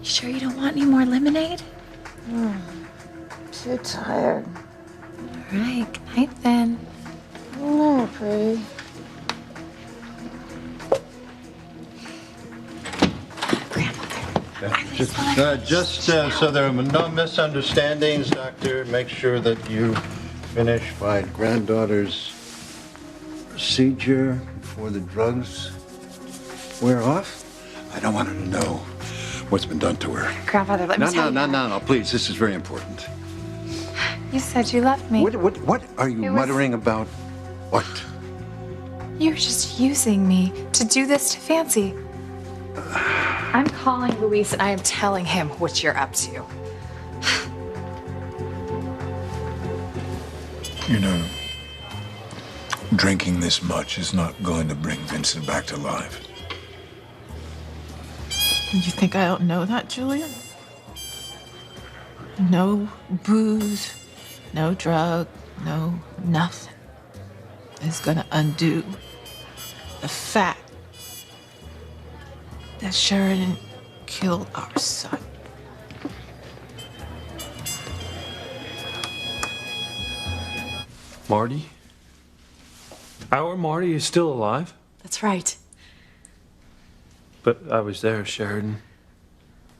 sure you don't want any more lemonade? Too tired. All right, good night then. No, pretty. Just so there are no misunderstandings, Doctor, make sure that you finish my granddaughter's procedure before the drugs wear off. I don't want her to know what's been done to her. Grandfather, let me tell you. No, please, this is very important. You said you loved me. What are you muttering about? What? You're just using me to do this to Fancy. I'm calling Luis and I am telling him what you're up to. You know, drinking this much is not going to bring Vincent back to life. You think I don't know that, Julia? No booze, no drug, no nothing is gonna undo the fact that Sheridan killed our son. Marty? Our Marty is still alive? That's right. But I was there, Sheridan.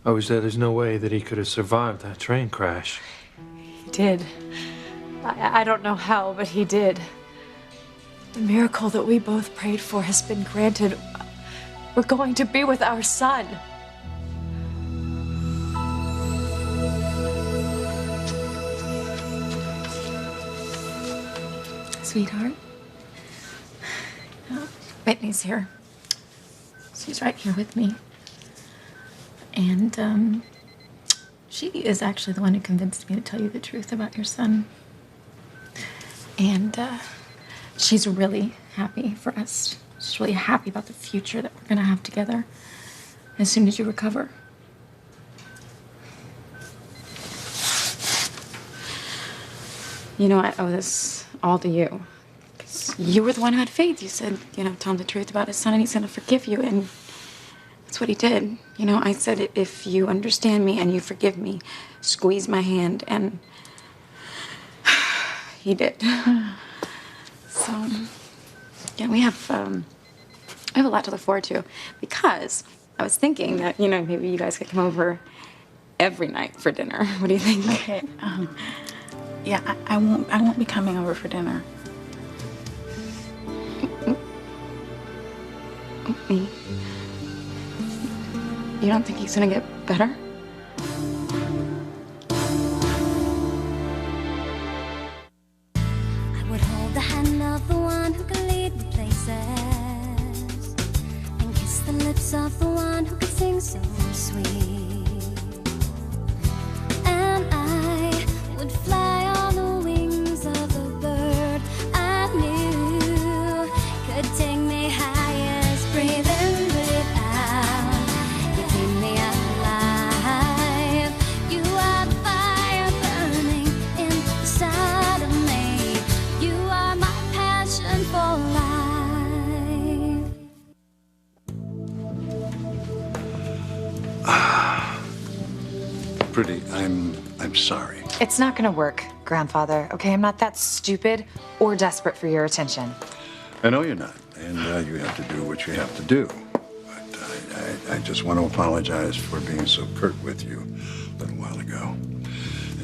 I was there. There's no way that he could have survived that train crash. He did. I don't know how, but he did. The miracle that we both prayed for has been granted. We're going to be with our son. Sweetheart, Whitney's here. She's right here with me. And, she is actually the one who convinced me to tell you the truth about your son. And, she's really happy for us. She's really happy about the future that we're gonna have together as soon as you recover. You know, I owe this all to you. Because you were the one who had faith. You said, tell him the truth about his son and he's going to forgive you. And that's what he did. I said, if you understand me and you forgive me, squeeze my hand. And he did. So, yeah, we have a lot to look forward to. Because I was thinking that, maybe you guys could come over every night for dinner. What do you think? Okay, yeah, I won't be coming over for dinner. Me? You don't think he's gonna get better? I would hold the hand of the one who could lead me places and kiss the lips of the one who could sing so sweet. And I would fly on the wings of the bird I knew could take me highest, breathe in, breathe out. You keep me alive. You are the fire burning inside of me. You are my passion for life. Pretty, I'm sorry. It's not gonna work, Grandfather, okay? I'm not that stupid or desperate for your attention. I know you're not, and you have to do what you have to do. But I just want to apologize for being so curt with you a little while ago.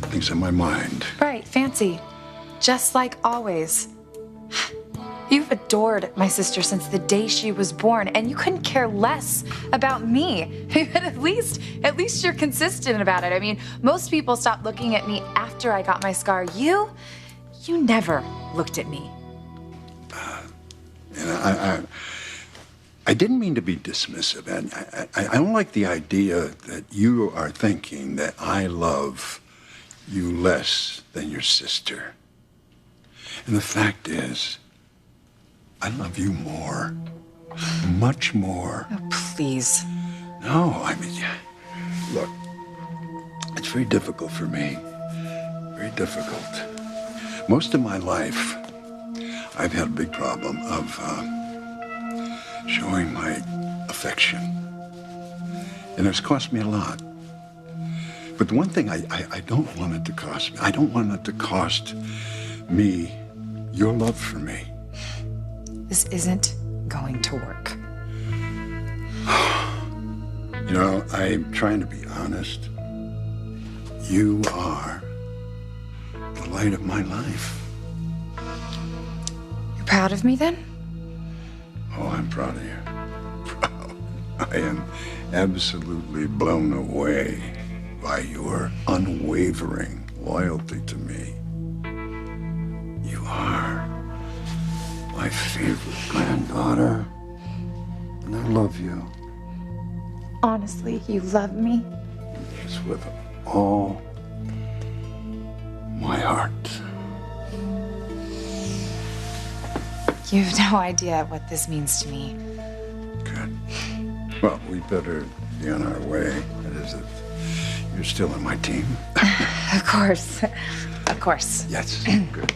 Things on my mind. Right, Fancy. Just like always. You've adored my sister since the day she was born, and you couldn't care less about me. But at least you're consistent about it. I mean, most people stop looking at me after I got my scar. You never looked at me. And I didn't mean to be dismissive, and I don't like the idea that you are thinking that I love you less than your sister. And the fact is, I love you more, much more. Oh, please. No, I mean, look, it's very difficult for me, very difficult. Most of my life, I've had a big problem of showing my affection. And it's cost me a lot. But the one thing I don't want it to cost me, I don't want it to cost me your love for me. This isn't going to work. You know, I'm trying to be honest. You are the light of my life. You're proud of me then? Oh, I'm proud of you. Proud. I am absolutely blown away by your unwavering loyalty to me. You are my favorite granddaughter, and I love you. Honestly, you love me? Just with all my heart. You have no idea what this means to me. Good. Well, we better be on our way. That is, if you're still on my team. Of course. Of course. Yes. Good.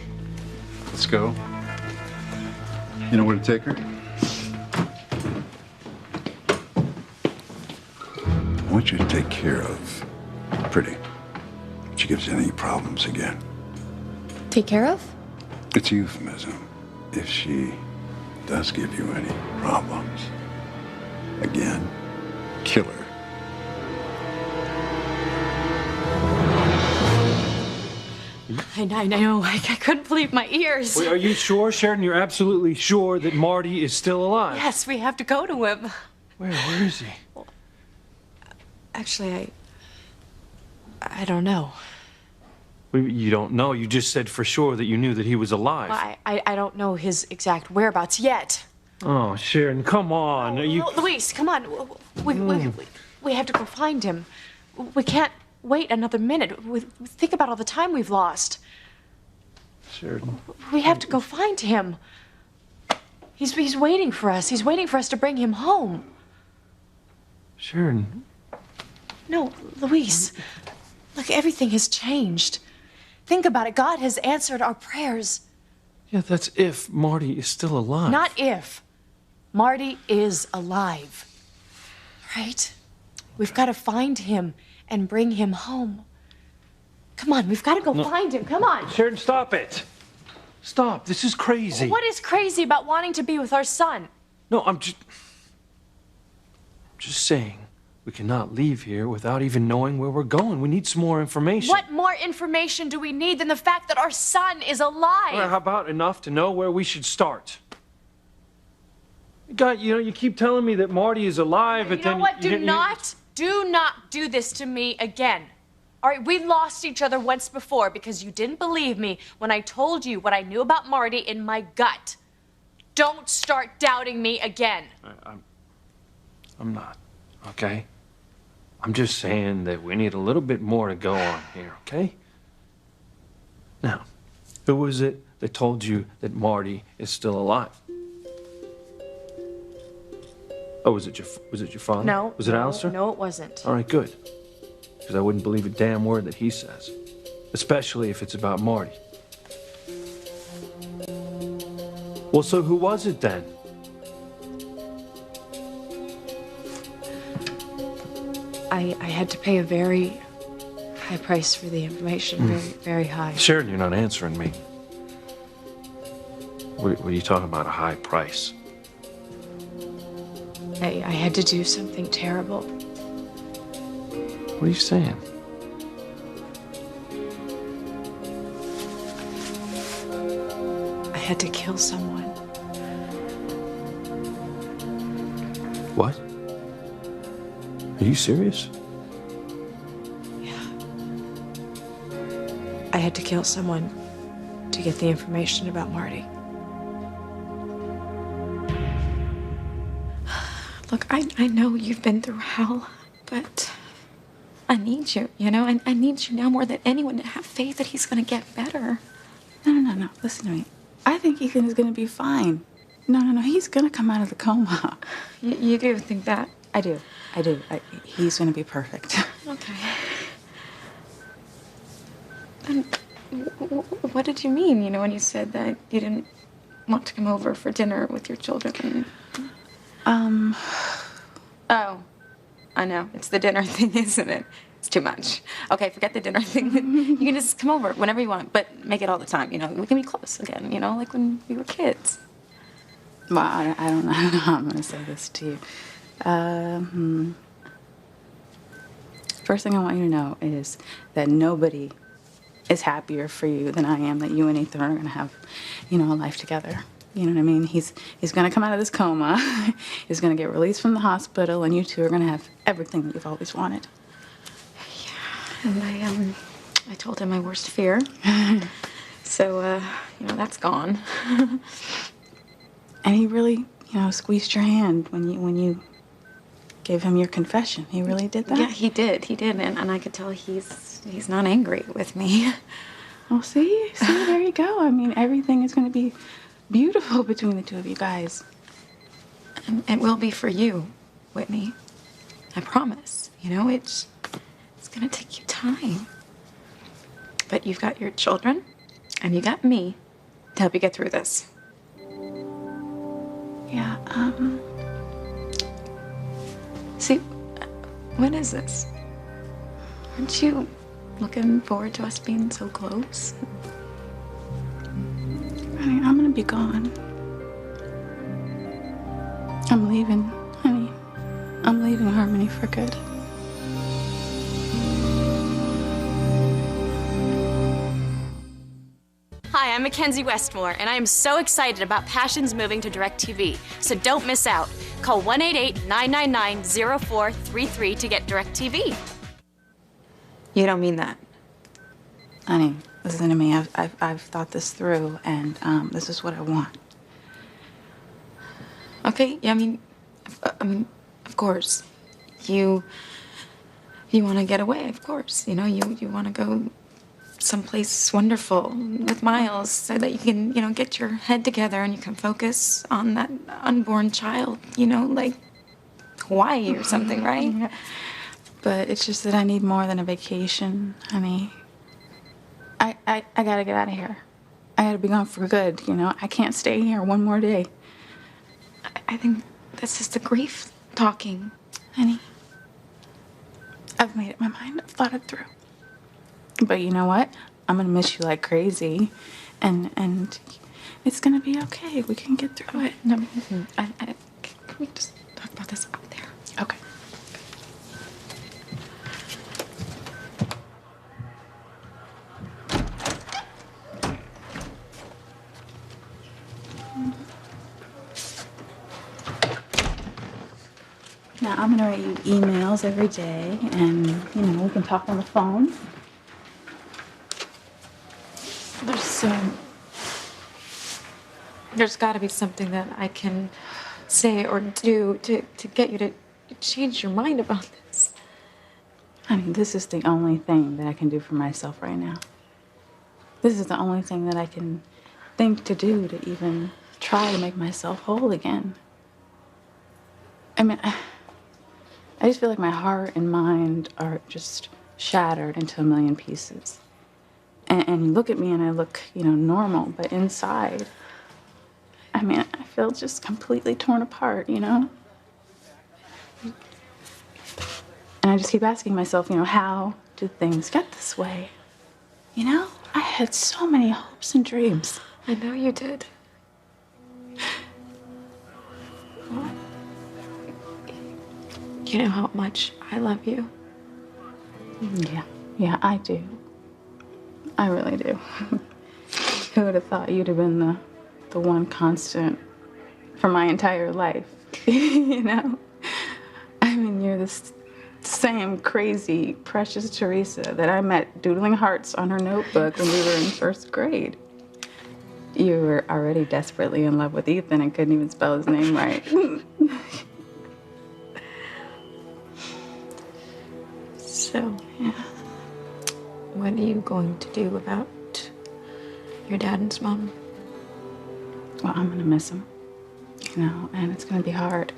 Let's go. You know where to take her? I want you to take care of Pretty. If she gives any problems again. Take care of? It's a euphemism. If she does give you any problems again, kill her. I know. I couldn't believe my ears. Wait, are you sure, Sheridan? You're absolutely sure that Marty is still alive? Yes, we have to go to him. Where is he? Actually, I don't know. You don't know. You just said for sure that you knew that he was alive. Well, I don't know his exact whereabouts yet. Oh, Sheridan, come on. Are you... Luis, come on. We have to go find him. We can't wait another minute. Think about all the time we've lost. Sheridan. We have to go find him. He's waiting for us. He's waiting for us to bring him home. Sheridan. No, Luis. Look, everything has changed. Think about it. God has answered our prayers. Yeah, that's if Marty is still alive. Not if. Marty is alive. Right? We've got to find him and bring him home. Come on, we've got to go find him. Come on. Sheridan, stop it. Stop. This is crazy. What is crazy about wanting to be with our son? No, I'm just saying. We cannot leave here without even knowing where we're going. We need some more information. What more information do we need than the fact that our son is alive? Well, how about enough to know where we should start? God, you keep telling me that Marty is alive, but you then... know what? Do not do this to me again. All right, we lost each other once before because you didn't believe me when I told you what I knew about Marty in my gut. Don't start doubting me again. I'm not, okay? I'm just saying that we need a little bit more to go on here, okay? Now, who was it that told you that Marty is still alive? Oh, was it your father? No. Was it Alistair? No, it wasn't. All right, good. Because I wouldn't believe a damn word that he says. Especially if it's about Marty. Well, so who was it then? I had to pay a very high price for the information. Very, very high. Sheridan, you're not answering me. What are you talking about, a high price? I had to do something terrible. What are you saying? I had to kill someone. What? Are you serious? Yeah. I had to kill someone to get the information about Marty. Look, I know you've been through hell, but I need you, I need you now more than anyone to have faith that he's going to get better. No. Listen to me. I think Ethan is going to be fine. No. He's going to come out of the coma. You do think that? I do. He's going to be perfect. Okay. And what did you mean, when you said that you didn't want to come over for dinner with your children? Oh, I know. It's the dinner thing, isn't it? It's too much. Okay, forget the dinner thing. You can just come over whenever you want, but make it all the time, you know? We can be close again, you know, like when we were kids. Well, I don't know how I'm going to say this to you. First thing I want you to know is that nobody is happier for you than I am that you and Ethan are going to have, you know, a life together. You know what I mean? He's going to come out of this coma. He's going to get released from the hospital, and you two are going to have everything that you've always wanted. Yeah, and I told him my worst fear. So, you know, that's gone. And he really, you know, squeezed your hand when you gave him your confession. He really did that? Yeah, he did. And I could tell he's not angry with me. Well, see, there you go. I mean, everything is going to be beautiful between the two of you guys. And it will be for you, Whitney. I promise. You know, it's gonna take you time. But you've got your children, and you got me to help you get through this. Yeah, See, when is this? Aren't you looking forward to us being so close? honey, I'm gonna be gone. I'm leaving, honey. I'm leaving Harmony for good. Hi, I'm Mackenzie Westmore, and I am so excited about Passions moving to DirecTV. So don't miss out. Call 1-888-999-0433 to get DirecTV. You don't mean that. Honey, listen to me. I've thought this through, and this is what I want. Okay, yeah, I mean, of course. You want to get away, of course. You know, you want to go someplace wonderful with Miles so that you can, you know, get your head together and you can focus on that unborn child, you know, like Hawaii or something, right? Yeah. But it's just that I need more than a vacation, honey. I gotta get out of here. I gotta be gone for good, you know? I can't stay here one more day. I think that's just the grief talking. Honey, I've made up my mind. I've thought it through. But you know what? I'm gonna miss you like crazy, and it's gonna be okay. We can get through it. No, can we just talk about this out there? Okay. Now I'm gonna write you emails every day, and you know we can talk on the phone. There's got to be something that I can say or do to get you to change your mind about this. Honey, this is the only thing that I can do for myself right now. This is the only thing that I can think to do to even try to make myself whole again. I mean, I just feel like my heart and mind are just shattered into a million pieces. And you look at me and I look, you know, normal, but inside, I mean, I feel just completely torn apart, you know? And I just keep asking myself, you know, how did things get this way? You know, I had so many hopes and dreams. I know you did. You know how much I love you. Yeah, I do. I really do. Who would have thought you'd have been the one constant for my entire life? You know? I mean, you're this same crazy, precious Teresa that I met doodling hearts on her notebook when we were in first grade. You were already desperately in love with Ethan and couldn't even spell his name right. So, yeah. What are you going to do about your dad and mom? Well, I'm gonna miss them, you know, and it's gonna be hard.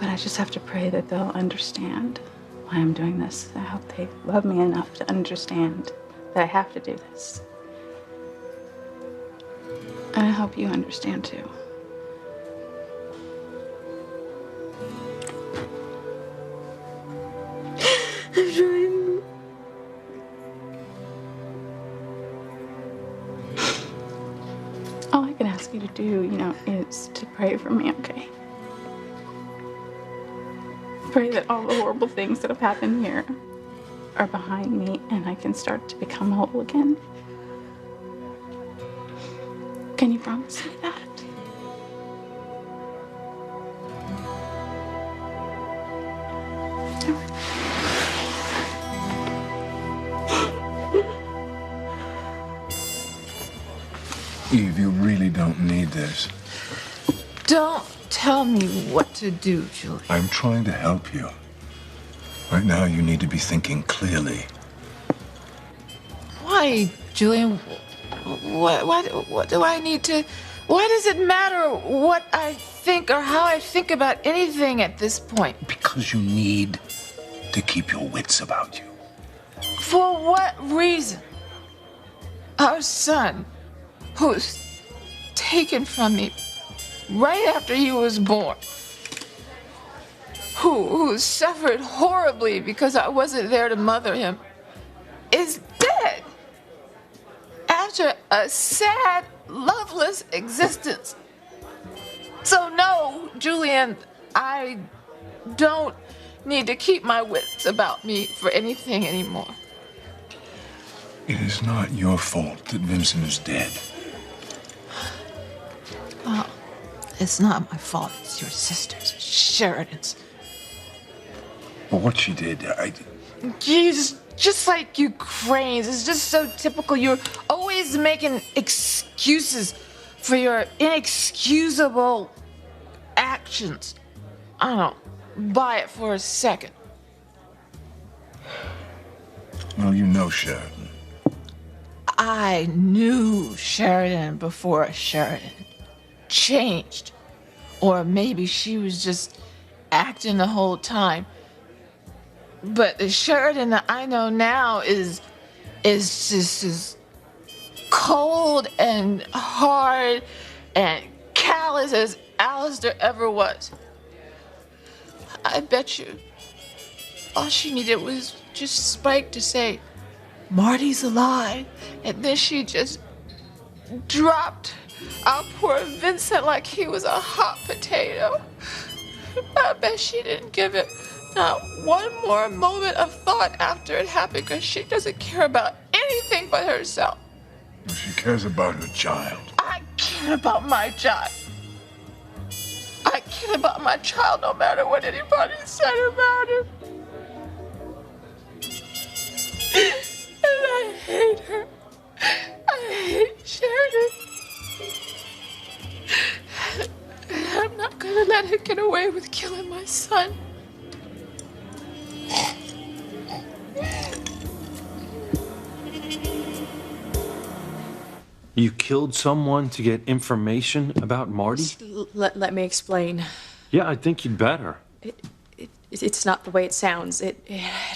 But I just have to pray that they'll understand why I'm doing this. I hope they love me enough to understand that I have to do this. And I hope you understand too. I'm trying can ask you to do, is to pray for me, okay? Pray that all the horrible things that have happened here are behind me and I can start to become whole again. Can you promise me that? Eve, you really don't need this. Don't tell me what to do, Julian. I'm trying to help you. Right now, you need to be thinking clearly. Why, Julian? What do I need to... Why does it matter what I think or how I think about anything at this point? Because you need to keep your wits about you. For what reason? Our son, who's taken from me right after he was born, who suffered horribly because I wasn't there to mother him, is dead after a sad, loveless existence. So no, Julian, I don't need to keep my wits about me for anything anymore. It is not your fault that Vincent is dead. Well, it's not my fault. It's your sister's, Sheridan's. But what she did, Just like you cranes, it's just so typical. You're always making excuses for your inexcusable actions. I don't buy it for a second. Well, you know Sheridan. I knew Sheridan before Sheridan changed. Or maybe she was just acting the whole time. But the Sheridan that I know now is just as cold and hard and callous as Alistair ever was. I bet you all she needed was just Spike to say, "Marty's alive," and then she just dropped our poor Vincent like he was a hot potato. I bet she didn't give it not one more moment of thought after it happened, because she doesn't care about anything but herself. She cares about her child. I care about my child. I care about my child no matter what anybody said about him. And I hate her. I hate Sheridan. And I'm not gonna let her get away with killing my son. You killed someone to get information about Marty? Let me explain. Yeah, I think you'd better. It's not the way it sounds. It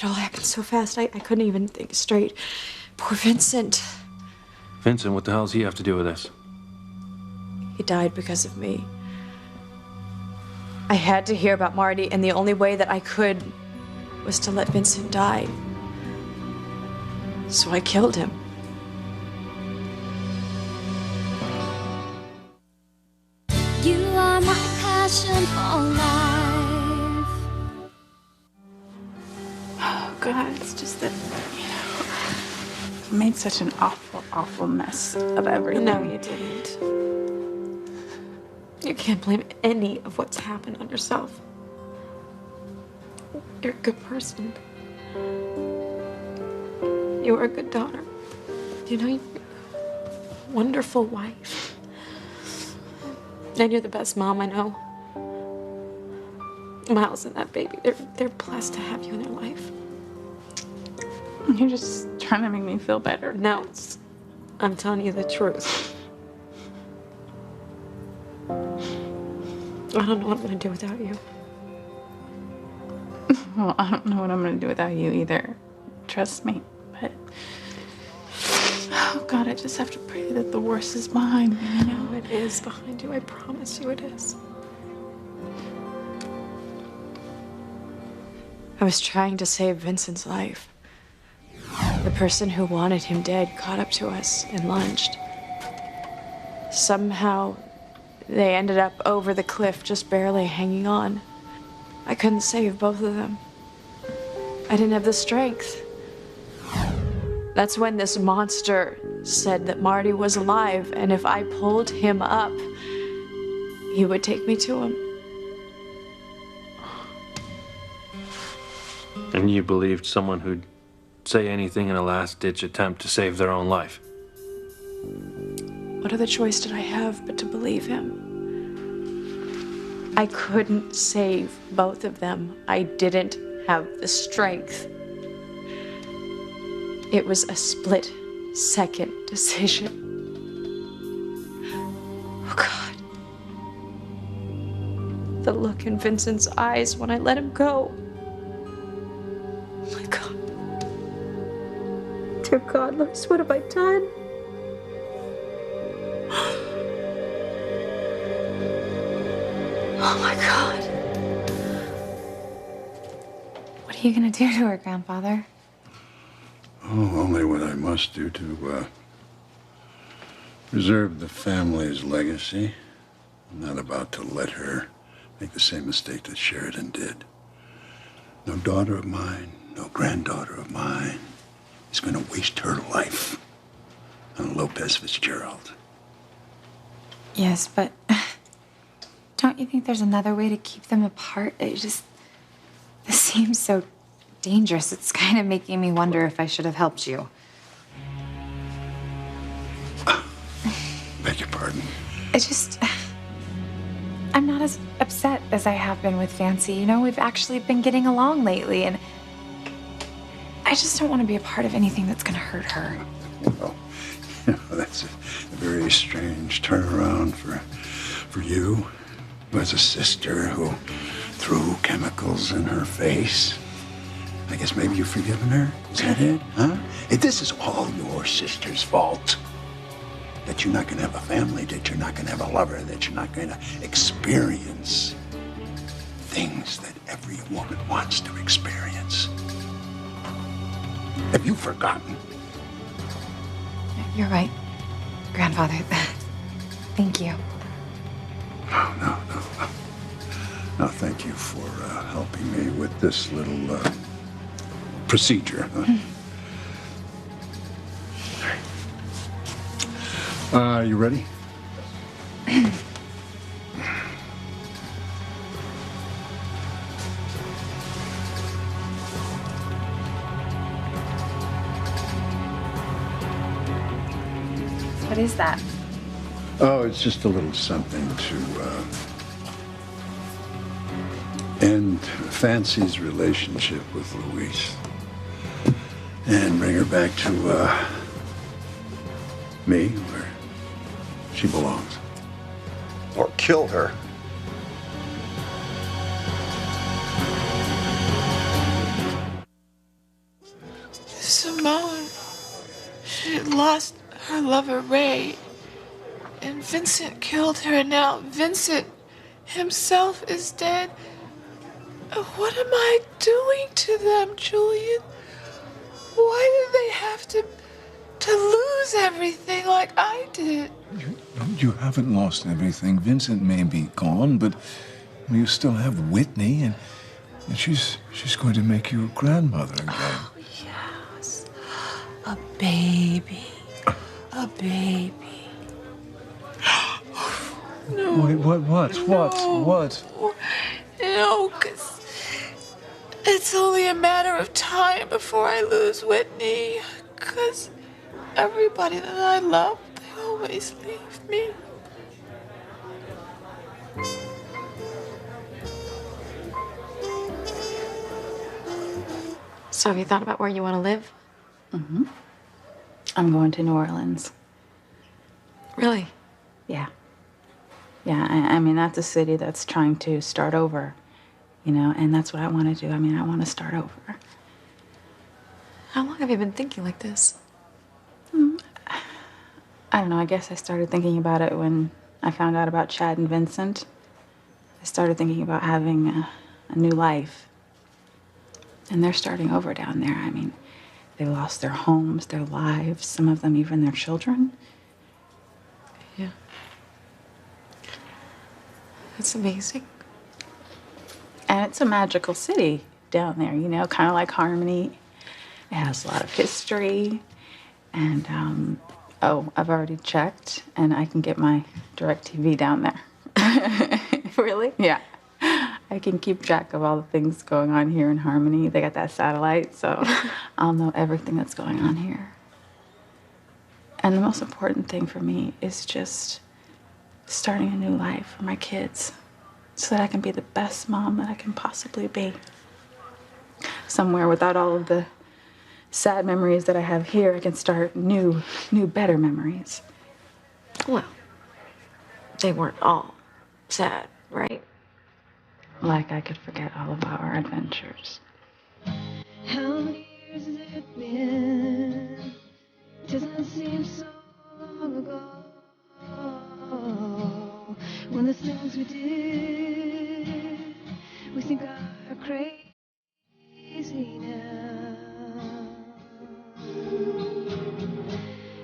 all happened so fast, I couldn't even think straight. Poor Vincent. Vincent, what the hell does he have to do with this? He died because of me. I had to hear about Marty, and the only way that I could was to let Vincent die. So I killed him. You are my passion for life. Oh, God, it's just that, I made such an awful, awful mess of everything. No, you didn't. You can't blame any of what's happened on yourself. You're a good person. You are a good daughter. You're a wonderful wife. And you're the best mom I know. Miles and that baby, they're blessed to have you in their life. You're just trying to make me feel better. No, I'm telling you the truth. I don't know what I'm gonna do without you. Well, I don't know what I'm gonna do without you either. Trust me. But, oh God, I just have to pray that the worst is behind me, you know? No, it is behind you. I promise you it is. I was trying to save Vincent's life. The person who wanted him dead caught up to us and lunged. Somehow, they ended up over the cliff, just barely hanging on. I couldn't save both of them. I didn't have the strength. That's when this monster said that Marty was alive, and if I pulled him up, he would take me to him. And you believed someone who'd say anything in a last-ditch attempt to save their own life? What other choice did I have but to believe him? I couldn't save both of them. I didn't have the strength. It was a split-second decision. Oh, God. The look in Vincent's eyes when I let him go. Oh, my God. Dear God, Lois, what have I done? Oh my God. What are you gonna do to her, Grandfather? Oh, only what I must do to preserve the family's legacy. I'm not about to let her make the same mistake that Sheridan did. No daughter of mine, no granddaughter of mine is going to waste her life on Lopez Fitzgerald. Yes, but don't you think there's another way to keep them apart? This seems so dangerous. It's kind of making me wonder if I should have helped you. Beg your pardon? I'm not as upset as I have been with Fancy. You know, we've actually been getting along lately, and I just don't want to be a part of anything that's going to hurt her. Well, that's a very strange turnaround for you, as a sister who threw chemicals in her face. I guess maybe you've forgiven her? Is that it? Huh? This is all your sister's fault. That you're not going to have a family, that you're not going to have a lover, that you're not going to experience things that every woman wants to experience. Have you forgotten? You're right, Grandfather. Thank you. No. No, thank you for helping me with this little procedure. You ready? What is that? Oh, it's just a little something to end Fancy's relationship with Louise and bring her back to me, where she belongs. Or kill her. Simone, she lost her lover Ray, and Vincent killed her, and now Vincent himself is dead. What am I doing to them, Julian? Why did they have to lose everything like I did? You haven't lost everything. Vincent may be gone, but you still have Whitney, and she's going to make you a grandmother again. Oh, yes. A baby. A baby. No. Wait, what? No. What? No, because it's only a matter of time before I lose Whitney. Because everybody that I love, they always leave me. So have you thought about where you want to live? Mm-hmm. I'm going to New Orleans. Really? Yeah. Yeah, I mean, that's a city that's trying to start over, you know, and that's what I want to do. I mean, I want to start over. How long have you been thinking like this? I don't know, I guess I started thinking about it when I found out about Chad and Vincent. I started thinking about having a new life. And they're starting over down there. I mean, they lost their homes, their lives, some of them even their children. Yeah. That's amazing. And it's a magical city down there, you know, kind of like Harmony. It has a lot of history. And, oh, I've already checked, and I can get my DirecTV down there. Really? Yeah. I can keep track of all the things going on here in Harmony. They got that satellite, so I'll know everything that's going on here. And the most important thing for me is just starting a new life for my kids so that I can be the best mom that I can possibly be. Somewhere without all of the sad memories that I have here, I can start new, better memories. Well, they weren't all sad, right? Like I could forget all of our adventures. How many years has it been? Doesn't seem so long ago. When the things we did, we think are crazy now.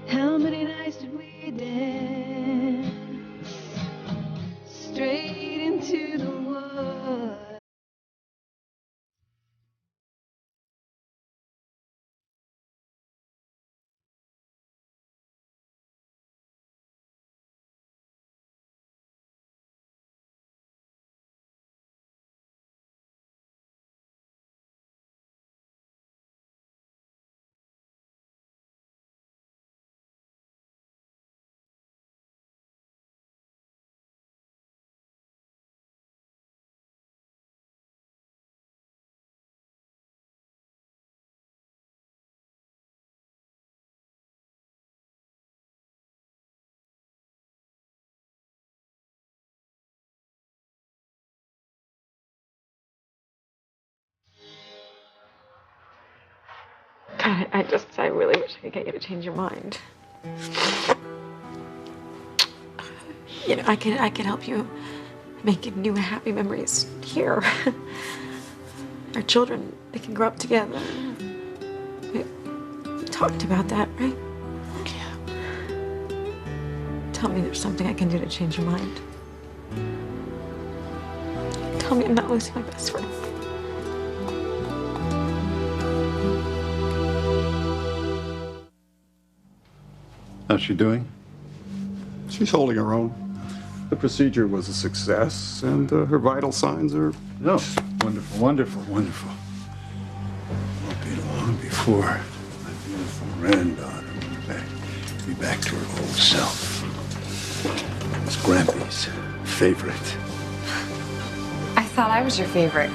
How many nights did we dance straight into the woods? God, I really wish I could get you to change your mind. You know, I could help you make new happy memories here. Our children, they can grow up together. We talked about that, right? Yeah. Tell me there's something I can do to change your mind. Tell me I'm not losing my best friend. How's she doing? She's holding her own. The procedure was a success, and her vital signs are... No. Wonderful, wonderful, wonderful. Won't be long before my beautiful granddaughter will be back to her old self. Miss Grampy's favorite. I thought I was your favorite.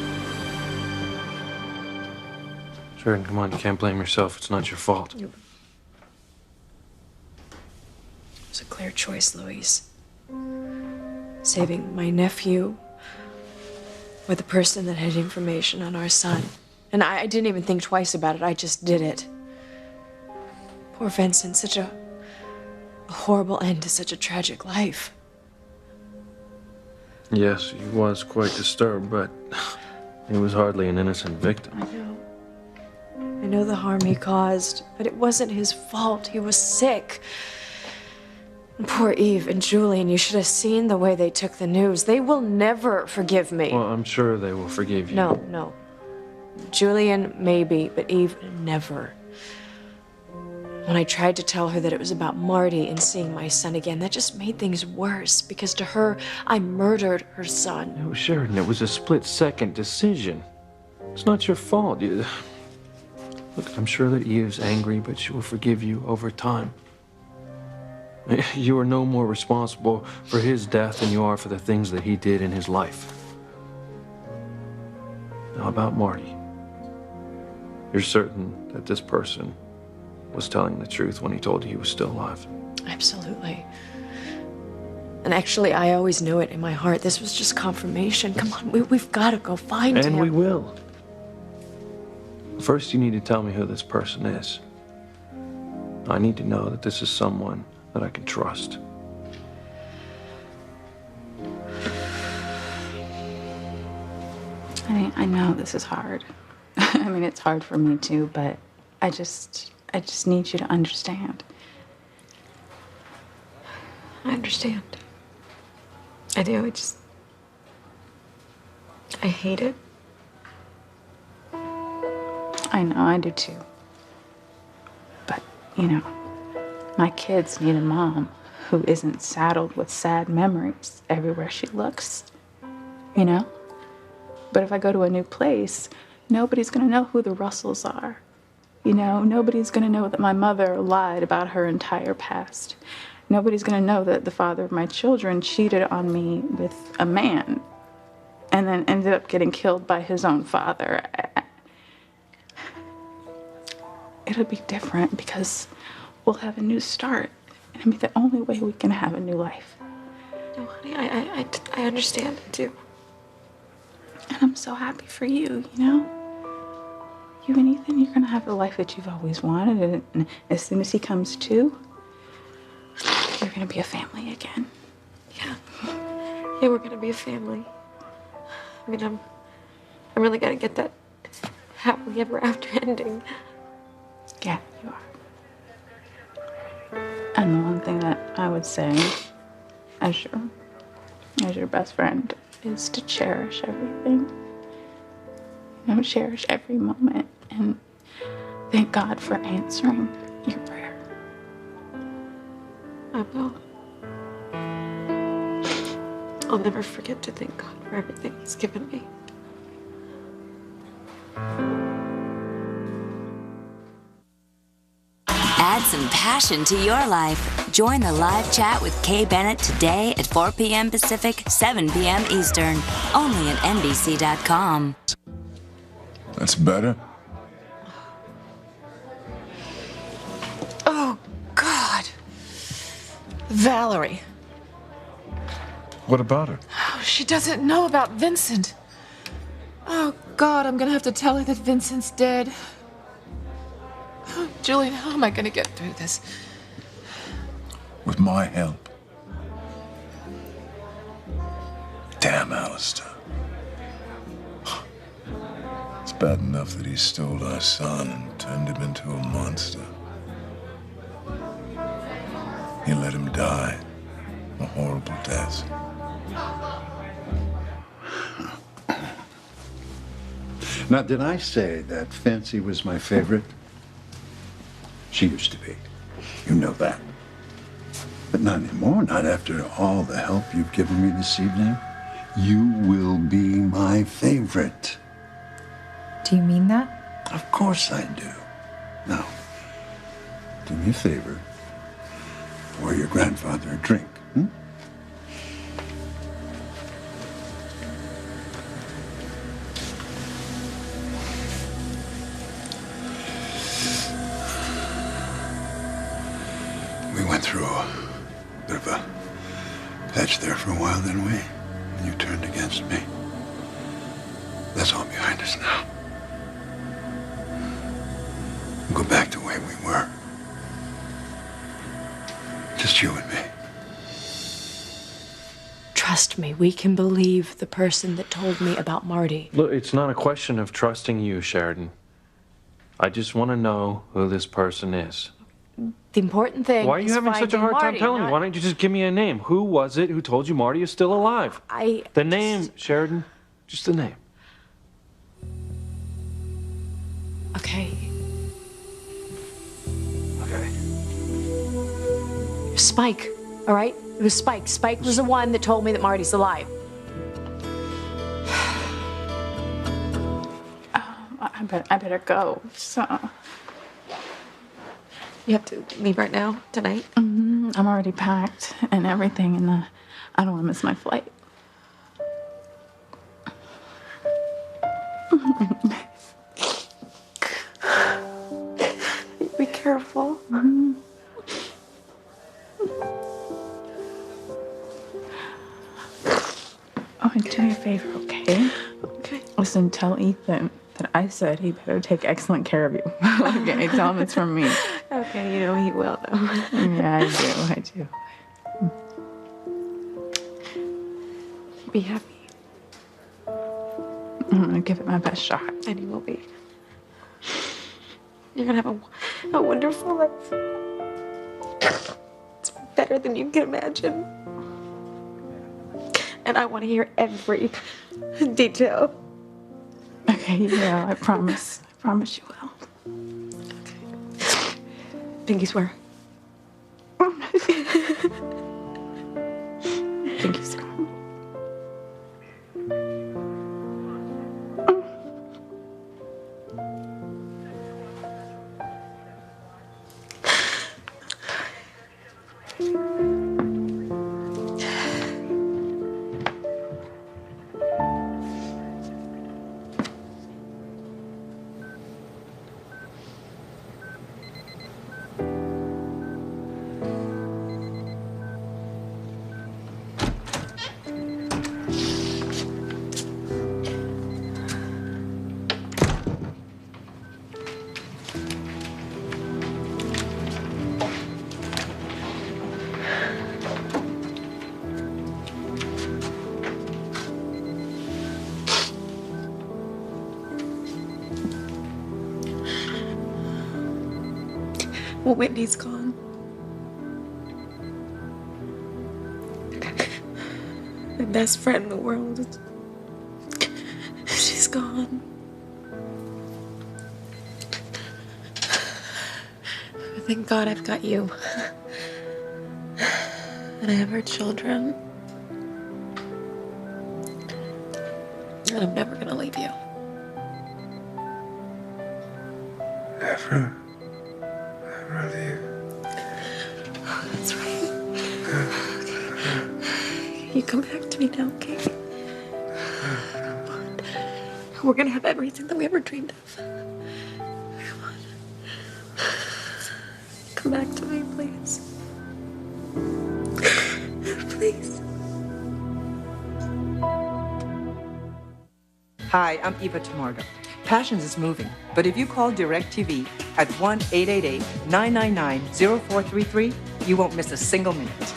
Sheridan, come on, you can't blame yourself. It's not your fault. It was a clear choice, Louise. Saving my nephew or the person that had information on our son. And I didn't even think twice about it. I just did it. Poor Vincent, such a horrible end to such a tragic life. Yes, he was quite disturbed, but he was hardly an innocent victim. I know. I know the harm he caused, but it wasn't his fault. He was sick. And poor Eve and Julian, you should have seen the way they took the news. They will never forgive me. Well, I'm sure they will forgive you. No. Julian, maybe, but Eve, never. When I tried to tell her that it was about Marty and seeing my son again, that just made things worse, because to her, I murdered her son. No, Sheridan, it was a split-second decision. It's not your fault. Look, I'm sure that Eve's angry, but she will forgive you over time. You are no more responsible for his death than you are for the things that he did in his life. Now, about Marty. You're certain that this person was telling the truth when he told you he was still alive? Absolutely. And actually, I always knew it in my heart. This was just confirmation. Come on, we've got to go find him. And we will. First, you need to tell me who this person is. I need to know that this is someone that I can trust. I know this is hard. I mean, it's hard for me too, but I just need you to understand. I understand. I do. I hate it. I know, I do too. But, you know, my kids need a mom who isn't saddled with sad memories everywhere she looks. You know? But if I go to a new place, nobody's gonna know who the Russells are. You know, nobody's gonna know that my mother lied about her entire past. Nobody's gonna know that the father of my children cheated on me with a man and then ended up getting killed by his own father. It'll be different because we'll have a new start. And it'll be the only way we can have a new life. No, honey, I understand it too. And I'm so happy for you, you know? You and Ethan, you're gonna have the life that you've always wanted. And as soon as he comes to, you're gonna be a family again. Yeah. Yeah, we're gonna be a family. I mean, I'm really gonna get that happily ever after ending. Yeah, you are. And the one thing that I would say, as your best friend, is to cherish everything. You know, cherish every moment and thank God for answering your prayer. I will. I'll never forget to thank God for everything He's given me. Add some passion to your life. Join the live chat with Kay Bennett today at 4 p.m. Pacific, 7 p.m. Eastern, only at NBC.com. That's better? Oh, God. Valerie. What about her? Oh, she doesn't know about Vincent. Oh, God, I'm gonna have to tell her that Vincent's dead. Oh, Julian, how am I gonna get through this? With my help. Damn, Alistair. It's bad enough that he stole our son and turned him into a monster. He let him die. A horrible death. Now, did I say that Fancy was my favorite? She used to be. You know that. But not anymore, not after all the help you've given me this evening. You will be my favorite. Do you mean that? Of course I do. Now, do me a favor. Pour your grandfather a drink. We went through a bit of a patch there for a while, didn't we? When you turned against me. That's all behind us now. We'll go back the way we were. Just you and me. Trust me, we can believe the person that told me about Marty. Look, it's not a question of trusting you, Sheridan. I just want to know who this person is. The important thing Why are you is having such a hard Marty, time telling me? Why don't you just give me a name? Who was it who told you Marty is still alive? The name, Sheridan. Just the name. Okay. Okay. Spike, all right? It was Spike. Spike was the one that told me that Marty's alive. I better go. So. You have to leave right now, tonight? I'm already packed and everything, and I don't want to miss my flight. Be careful. Oh, and do me a favor, okay? Okay. Listen, tell Ethan that I said he better take excellent care of you. Okay, tell him it's from me. Okay, you know he will, though. Yeah, I do. Be happy. I'm gonna give it my best shot. And you will be. You're gonna have a wonderful life. better than you can imagine. And I want to hear every detail. Okay, yeah, I promise. I promise you will. Pinky swear. Pinky swear. Well, Whitney's gone. My best friend in the world. She's gone. Thank God I've got you. And I have our children. And I'm never gonna leave you. Never. Never leave. Oh, that's right. You come back to me now, okay? Come on. We're gonna have everything that we ever dreamed of. Come on. Come back to me, please. Please. Hi, I'm Eva Tamarga. Passions is moving, but if you call DirecTV at 1-888-999-0433, you won't miss a single minute.